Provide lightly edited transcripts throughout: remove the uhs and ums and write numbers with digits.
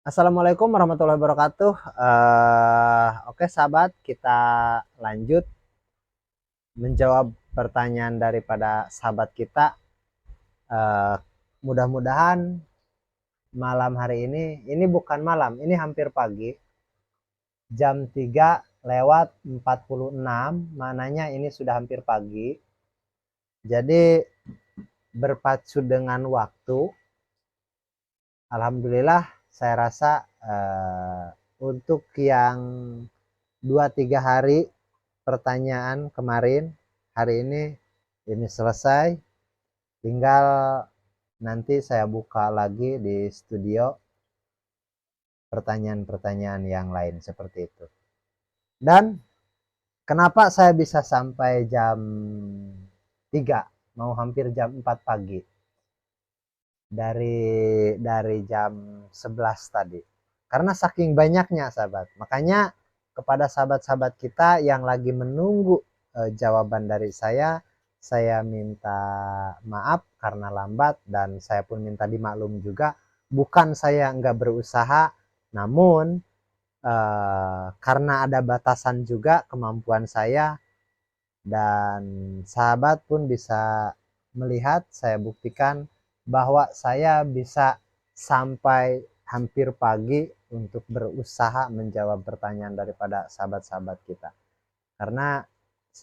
Assalamualaikum warahmatullahi wabarakatuh. Oke sahabat, kita lanjut menjawab pertanyaan daripada sahabat kita. Eh, Mudah-mudahan malam hari ini bukan malam, ini hampir pagi, jam 3:46, mananya ini sudah hampir pagi. Jadi berpacu dengan waktu, alhamdulillah saya rasa untuk yang 2-3 hari pertanyaan kemarin, hari ini selesai. Tinggal nanti saya buka lagi di studio pertanyaan-pertanyaan yang lain seperti itu. Dan kenapa saya bisa sampai jam 3, mau hampir jam 4 pagi dari jam 11 tadi? Karena saking banyaknya sahabat. Makanya kepada sahabat-sahabat kita yang lagi menunggu jawaban dari saya minta maaf karena lambat, dan saya pun minta dimaklum juga. Bukan saya nggak berusaha, namun karena ada batasan juga kemampuan saya, dan sahabat pun bisa melihat saya buktikan bahwa saya bisa sampai hampir pagi untuk berusaha menjawab pertanyaan daripada sahabat-sahabat kita. Karena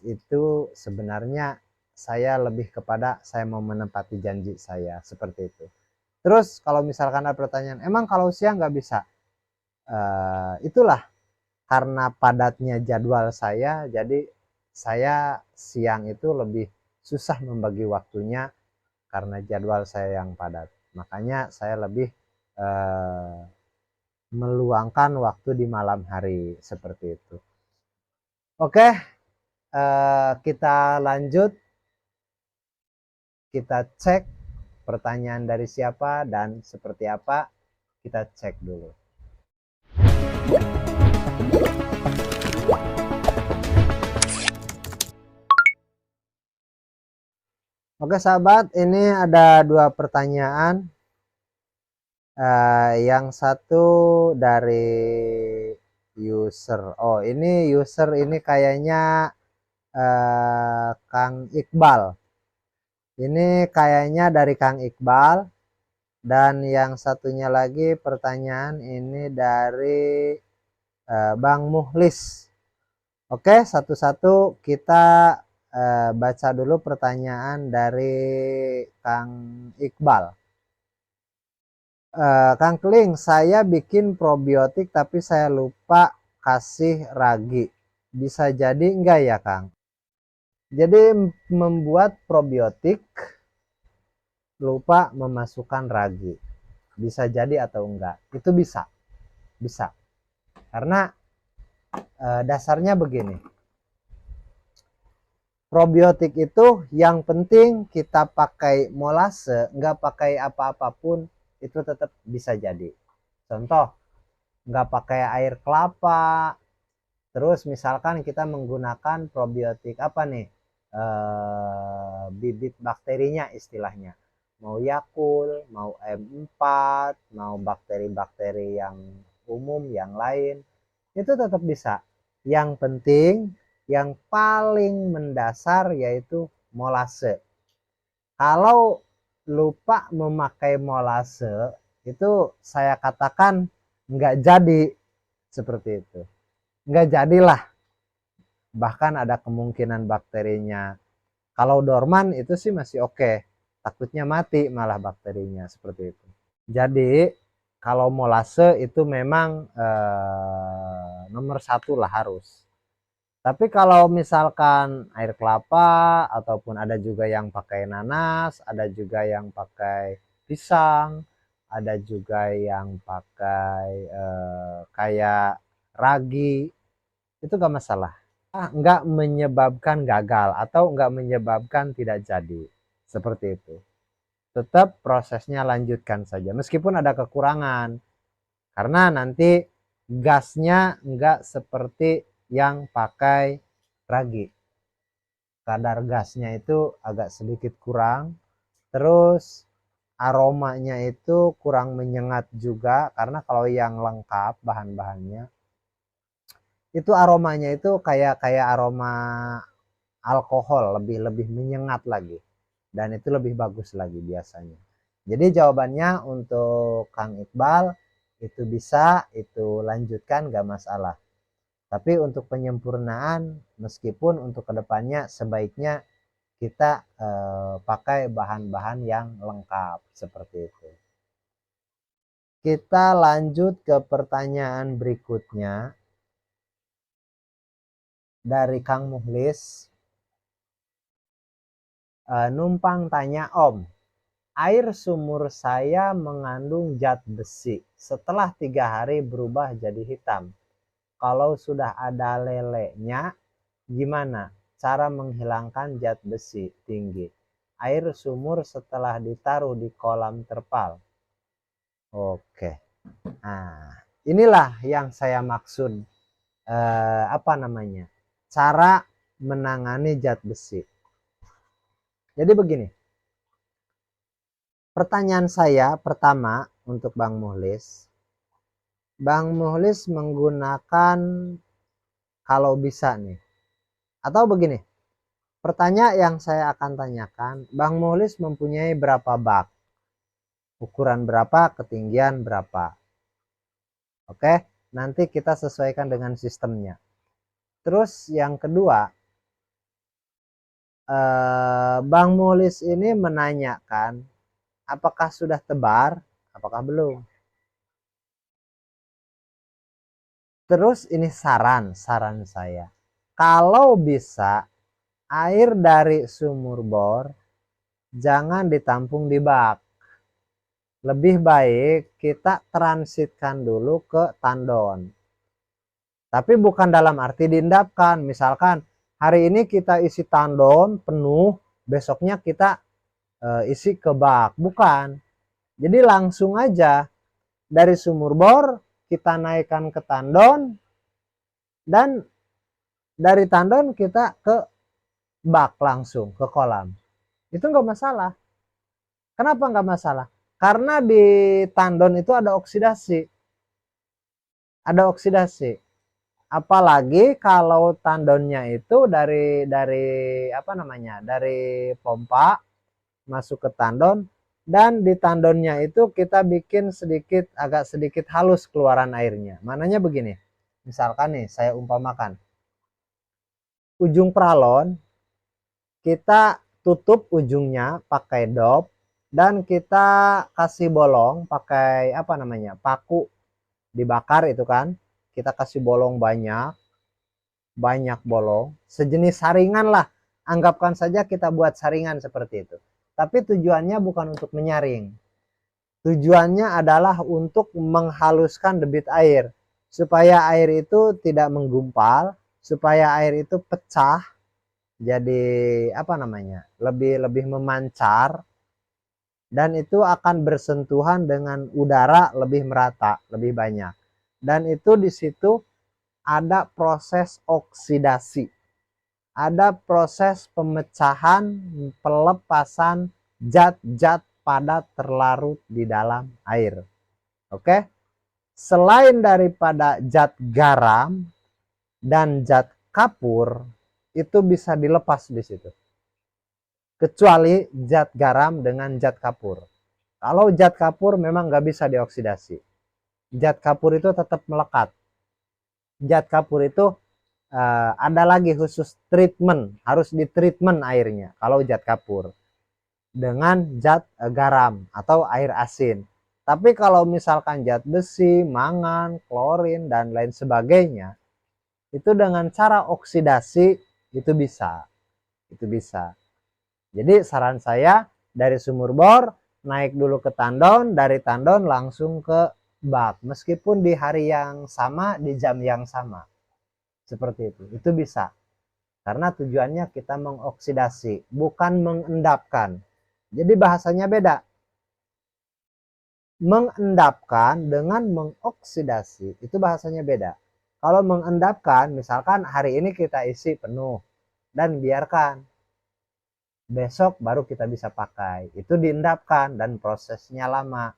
itu sebenarnya saya lebih kepada saya mau menepati janji saya, seperti itu. Terus kalau misalkan ada pertanyaan, emang kalau siang nggak bisa? Itulah karena padatnya jadwal saya, jadi saya siang itu lebih susah membagi waktunya karena jadwal saya yang padat. Makanya saya lebih meluangkan waktu di malam hari, seperti itu. Oke, kita lanjut. Kita cek pertanyaan dari siapa dan seperti apa, kita cek dulu. Oke sahabat, ini ada 2 pertanyaan. Yang satu dari user. Oh, ini user ini kayaknya Kang Iqbal. Ini kayaknya dari Kang Iqbal. Dan yang satunya lagi pertanyaan ini dari Bang Muhlis. Oke, satu-satu kita baca dulu pertanyaan dari Kang Iqbal. Kang Kling, saya bikin probiotik tapi saya lupa kasih ragi. Bisa jadi enggak ya, Kang? Jadi membuat probiotik lupa memasukkan ragi. Bisa jadi atau enggak? Itu bisa. Bisa. Karena dasarnya begini. Probiotik itu yang penting kita pakai molase, enggak pakai apa-apapun, itu tetap bisa jadi. Contoh, enggak pakai air kelapa. Terus misalkan kita menggunakan probiotik apa nih? Bibit bakterinya istilahnya. Mau Yakult, mau M4, mau bakteri-bakteri yang umum yang lain, itu tetap bisa. Yang penting, yang paling mendasar yaitu molase. Kalau lupa memakai molase, itu saya katakan nggak jadi, seperti itu. Nggak jadilah, bahkan ada kemungkinan bakterinya, kalau dorman itu sih masih oke, takutnya mati malah bakterinya, seperti itu. Jadi kalau molase itu memang nomor 1 lah harus. Tapi kalau misalkan air kelapa, ataupun ada juga yang pakai nanas, ada juga yang pakai pisang, ada juga yang pakai kayak ragi, itu gak masalah. Nggak menyebabkan gagal atau nggak menyebabkan tidak jadi, seperti itu. Tetap prosesnya lanjutkan saja meskipun ada kekurangan, karena nanti gasnya nggak seperti yang pakai ragi. Kadar gasnya itu agak sedikit kurang. Terus aromanya itu kurang menyengat juga, karena kalau yang lengkap bahan-bahannya itu aromanya itu kayak kayak aroma alkohol, lebih lebih menyengat lagi, dan itu lebih bagus lagi biasanya. Jadi jawabannya untuk Kang Iqbal itu bisa, itu lanjutkan gak masalah. Tapi untuk penyempurnaan, meskipun untuk kedepannya sebaiknya kita pakai bahan-bahan yang lengkap seperti itu. Kita lanjut ke pertanyaan berikutnya dari Kang Muhlis. Numpang tanya Om, air sumur saya mengandung zat besi. Setelah 3 hari berubah jadi hitam. Kalau sudah ada lelenya, gimana cara menghilangkan zat besi tinggi air sumur setelah ditaruh di kolam terpal? Oke, nah inilah yang saya maksud apa namanya, cara menangani zat besi. Jadi begini, pertanyaan saya pertama untuk Bang Muhlis. Bang Muhlis menggunakan, kalau bisa nih, atau begini, pertanyaan yang saya akan tanyakan, Bang Muhlis mempunyai berapa bak? Ukuran berapa, ketinggian berapa? Oke, nanti kita sesuaikan dengan sistemnya. Terus yang kedua, Bang Muhlis ini menanyakan apakah sudah tebar, apakah belum. Terus ini saran saya, kalau bisa air dari sumur bor jangan ditampung di bak, lebih baik kita transitkan dulu ke tandon. Tapi bukan dalam arti diendapkan, misalkan hari ini kita isi tandon penuh, besoknya kita isi ke bak, bukan. Jadi langsung aja dari sumur bor kita naikkan ke tandon, dan dari tandon kita ke bak langsung ke kolam. Itu nggak masalah. Kenapa nggak masalah? Karena di tandon itu ada oksidasi. Ada oksidasi. Apalagi kalau tandonnya itu dari apa namanya? Dari pompa masuk ke tandon, dan di tandonnya itu kita bikin sedikit, agak sedikit halus keluaran airnya. Mananya begini. Misalkan nih saya umpamakan ujung pralon, kita tutup ujungnya pakai dop, dan kita kasih bolong pakai apa namanya, paku dibakar itu kan, kita kasih bolong banyak bolong, sejenis saringan lah, anggapkan saja kita buat saringan seperti itu. Tapi tujuannya bukan untuk menyaring, tujuannya adalah untuk menghaluskan debit air, supaya air itu tidak menggumpal, supaya air itu pecah, jadi apa namanya, lebih memancar, dan itu akan bersentuhan dengan udara lebih merata, lebih banyak. Dan itu di situ ada proses oksidasi, ada proses pemecahan, pelepasan zat-zat padat terlarut di dalam air. Oke, selain daripada zat garam dan zat kapur, itu bisa dilepas di situ, kecuali zat garam dengan zat kapur. Kalau zat kapur memang nggak bisa dioksidasi, zat kapur itu tetap melekat. Zat kapur itu ada lagi khusus treatment, harus di treatment airnya kalau zat kapur dengan zat garam atau air asin. Tapi kalau misalkan zat besi, mangan, klorin dan lain sebagainya, itu dengan cara oksidasi itu bisa. Itu bisa. Jadi saran saya, dari sumur bor naik dulu ke tandon, dari tandon langsung ke bak, meskipun di hari yang sama, di jam yang sama. Seperti itu bisa. Karena tujuannya kita mengoksidasi, bukan mengendapkan. Jadi bahasanya beda. Mengendapkan dengan mengoksidasi itu bahasanya beda. Kalau mengendapkan, misalkan hari ini kita isi penuh dan biarkan. besok baru kita bisa pakai. Itu diendapkan dan prosesnya lama.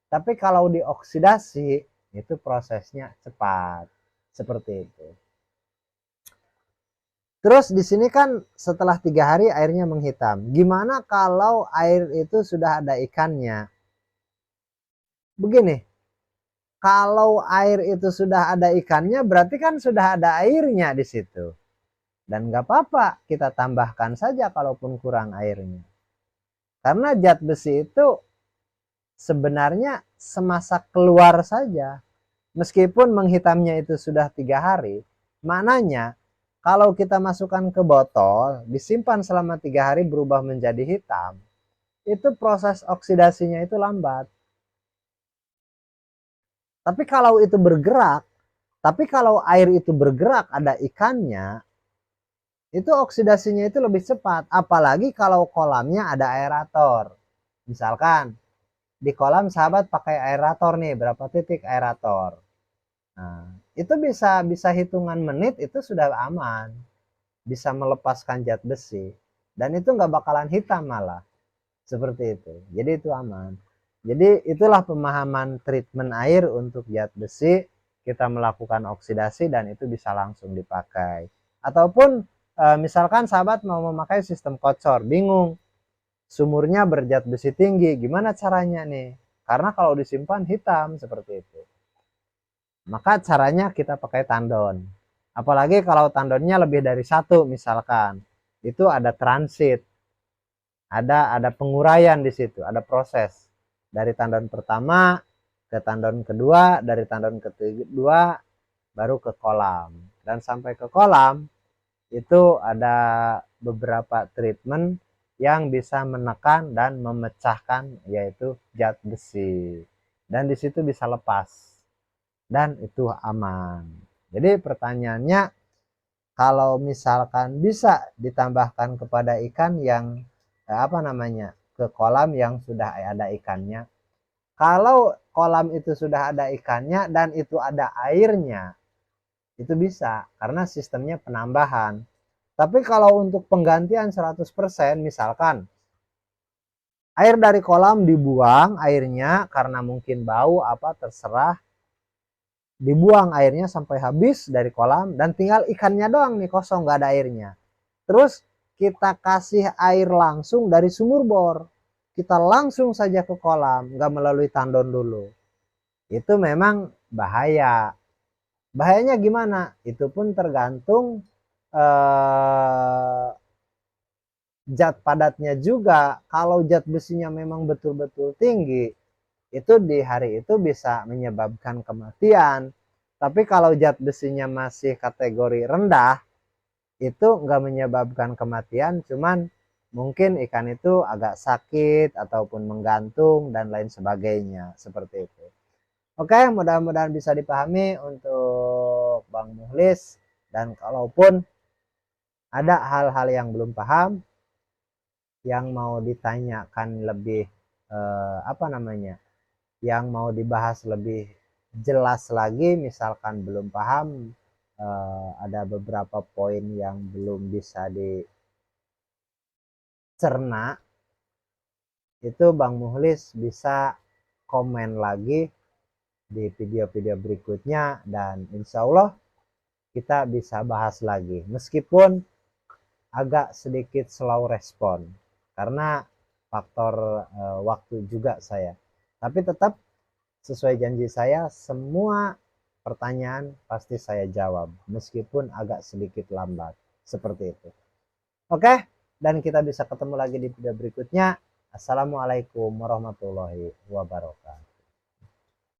Tapi kalau dioksidasi itu prosesnya cepat. Seperti itu. Terus di sini kan setelah 3 hari airnya menghitam. Gimana kalau air itu sudah ada ikannya? Begini, kalau air itu sudah ada ikannya berarti kan sudah ada airnya di situ. Dan nggak apa-apa, kita tambahkan saja kalaupun kurang airnya. Karena zat besi itu sebenarnya semasa keluar saja. Meskipun menghitamnya itu sudah 3 hari, maknanya kalau kita masukkan ke botol, disimpan selama 3 hari berubah menjadi hitam, itu proses oksidasinya itu lambat. Tapi kalau itu bergerak, tapi kalau air itu bergerak ada ikannya, itu oksidasinya itu lebih cepat. Apalagi kalau kolamnya ada aerator. Misalkan di kolam sahabat pakai aerator nih, berapa titik aerator. Nah, itu bisa hitungan menit itu sudah aman. Bisa melepaskan zat besi. Dan itu nggak bakalan hitam malah. Seperti itu. Jadi itu aman. Jadi itulah pemahaman treatment air untuk zat besi. Kita melakukan oksidasi dan itu bisa langsung dipakai. Ataupun misalkan sahabat mau memakai sistem kocor, bingung. Sumurnya berzat besi tinggi, gimana caranya nih? Karena kalau disimpan hitam seperti itu. Maka caranya kita pakai tandon. Apalagi kalau tandonnya lebih dari satu misalkan. Itu ada transit. Ada penguraian di situ, ada proses. Dari tandon pertama ke tandon kedua, dari tandon kedua baru ke kolam. Dan sampai ke kolam itu ada beberapa treatment yang bisa menekan dan memecahkan yaitu zat besi. Dan di situ bisa lepas. Dan itu aman. Jadi pertanyaannya, kalau misalkan bisa ditambahkan kepada ikan yang ke kolam yang sudah ada ikannya. Kalau kolam itu sudah ada ikannya dan itu ada airnya, itu bisa karena sistemnya penambahan. Tapi kalau untuk penggantian 100%, misalkan air dari kolam dibuang airnya karena mungkin bau apa terserah, dibuang airnya sampai habis dari kolam dan tinggal ikannya doang nih kosong nggak ada airnya. Terus kita kasih air langsung dari sumur bor, kita langsung saja ke kolam nggak melalui tandon dulu, itu memang bahaya. Bahayanya gimana? Itu pun tergantung zat padatnya juga. Kalau zat besinya memang betul-betul tinggi, itu di hari itu bisa menyebabkan kematian. Tapi kalau zat besinya masih kategori rendah, itu nggak menyebabkan kematian, cuman mungkin ikan itu agak sakit ataupun menggantung dan lain sebagainya, seperti itu. Oke, mudah-mudahan bisa dipahami untuk Bang Muhlis. Dan kalaupun ada hal-hal yang belum paham, yang mau ditanyakan lebih yang mau dibahas lebih jelas lagi, misalkan belum paham, ada beberapa poin yang belum bisa dicerna, itu Bang Muhlis bisa komen lagi di video-video berikutnya dan insya Allah kita bisa bahas lagi meskipun agak sedikit slow respon karena faktor waktu juga saya, tapi tetap sesuai janji saya semua pertanyaan pasti saya jawab meskipun agak sedikit lambat, seperti itu. Oke, dan kita bisa ketemu lagi di video berikutnya. Assalamualaikum warahmatullahi wabarakatuh.